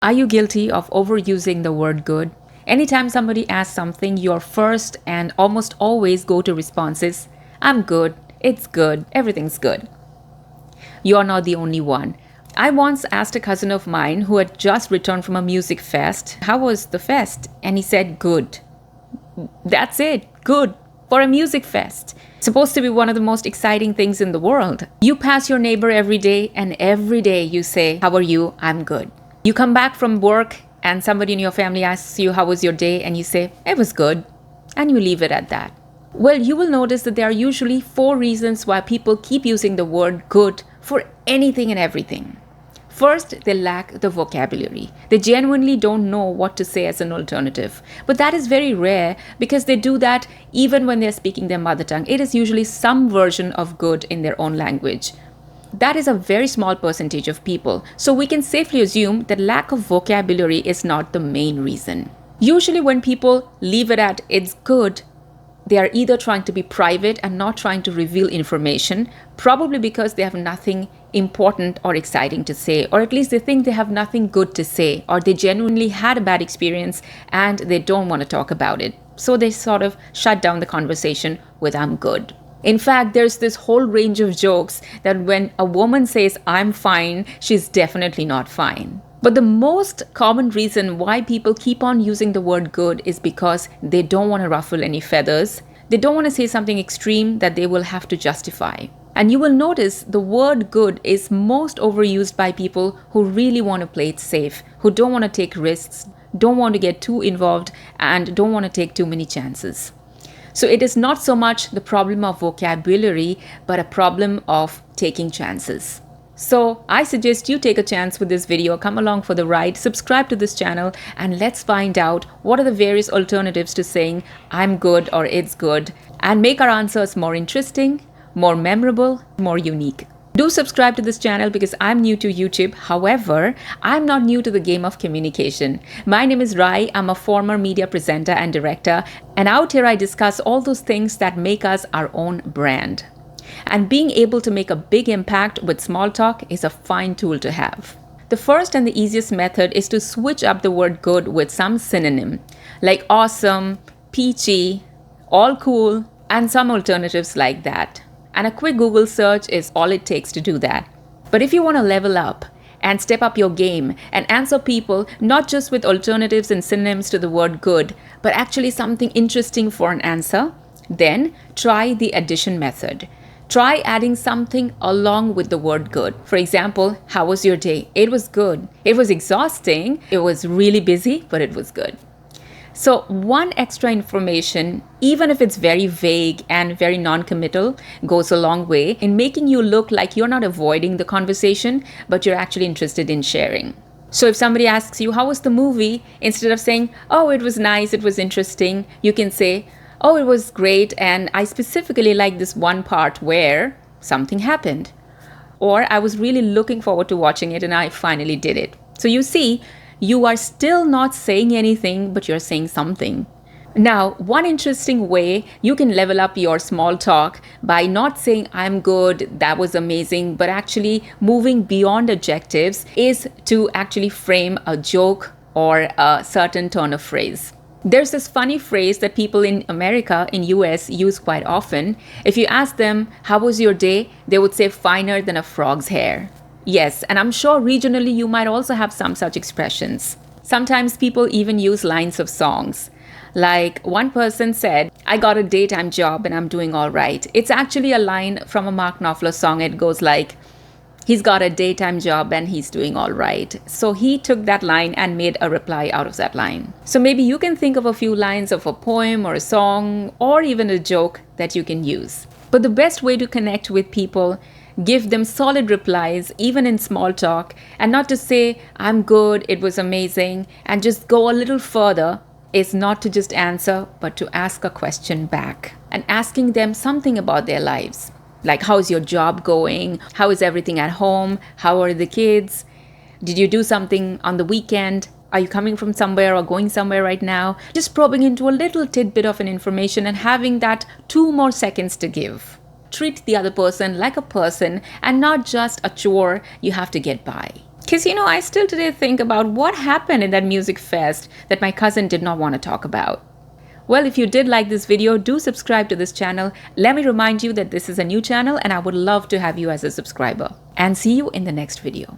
Are you guilty of overusing the word good? Anytime somebody asks something, your first and almost always go-to response is, I'm good, it's good, everything's good. You're not the only one. I once asked a cousin of mine who had just returned from a music fest, how was the fest? And he said, good. That's it, good, for a music fest. Supposed to be one of the most exciting things in the world. You pass your neighbor every day, and every day you say, how are you? I'm good. You come back from work and somebody in your family asks you, how was your day? And you say, it was good. And you leave it at that. Well, you will notice that there are usually 4 reasons why people keep using the word good for anything and everything. First, they lack the vocabulary. They genuinely don't know what to say as an alternative. But that is very rare because they do that even when they're speaking their mother tongue. It is usually some version of good in their own language. That is a very small percentage of people. So we can safely assume that lack of vocabulary is not the main reason. Usually when people leave it at it's good, they are either trying to be private and not trying to reveal information, probably because they have nothing important or exciting to say, or at least they think they have nothing good to say, or they genuinely had a bad experience and they don't want to talk about it. So they sort of shut down the conversation with I'm good. In fact, there's this whole range of jokes that when a woman says I'm fine, she's definitely not fine. But the most common reason why people keep on using the word good is because they don't want to ruffle any feathers. They don't want to say something extreme that they will have to justify. And you will notice the word good is most overused by people who really want to play it safe, who don't want to take risks, don't want to get too involved, and don't want to take too many chances. So it is not so much the problem of vocabulary, but a problem of taking chances. So I suggest you take a chance with this video, come along for the ride, subscribe to this channel, and let's find out what are the various alternatives to saying I'm good or it's good, and make our answers more interesting, more memorable, more unique. Do subscribe to this channel because I'm new to YouTube. However, I'm not new to the game of communication. My name is Rai. I'm a former media presenter and director, and out here I discuss all those things that make us our own brand. And being able to make a big impact with small talk is a fine tool to have. The first and the easiest method is to switch up the word good with some synonym, like awesome, peachy, all cool, and some alternatives like that. And a quick Google search is all it takes to do that. But if you want to level up and step up your game and answer people not just with alternatives and synonyms to the word good, but actually something interesting for an answer, then try the addition method. Try adding something along with the word good. For example, how was your day? It was good. It was exhausting. It was really busy, but it was good. So one extra information, even if it's very vague and very non-committal, goes a long way in making you look like you're not avoiding the conversation, but you're actually interested in sharing. So if somebody asks you, how was the movie? Instead of saying, oh, it was nice, it was interesting, you can say, oh, it was great, and I specifically like this one part where something happened. Or I was really looking forward to watching it and I finally did it. So you see, you are still not saying anything, but you're saying something. Now, one interesting way you can level up your small talk by not saying I'm good, that was amazing, but actually moving beyond adjectives is to actually frame a joke or a certain turn of phrase. There's this funny phrase that people in America, in US, use quite often. If you ask them, how was your day? They would say finer than a frog's hair. Yes, and I'm sure regionally you might also have some such expressions. Sometimes people even use lines of songs. Like one person said, I got a daytime job and I'm doing all right. It's actually a line from a Mark Knopfler song. It goes like, he's got a daytime job and he's doing all right. So he took that line and made a reply out of that line. So maybe you can think of a few lines of a poem or a song or even a joke that you can use. But the best way to connect with people, give them solid replies, even in small talk, and not to say, I'm good, it was amazing, and just go a little further, is not to just answer, but to ask a question back and asking them something about their lives. Like, how's your job going? How is everything at home? How are the kids? Did you do something on the weekend? Are you coming from somewhere or going somewhere right now? Just probing into a little tidbit of an information and having that 2 more seconds to give. Treat the other person like a person and not just a chore you have to get by. Because, I still today think about what happened in that music fest that my cousin did not want to talk about. Well, if you did like this video, do subscribe to this channel. Let me remind you that this is a new channel and I would love to have you as a subscriber. And see you in the next video.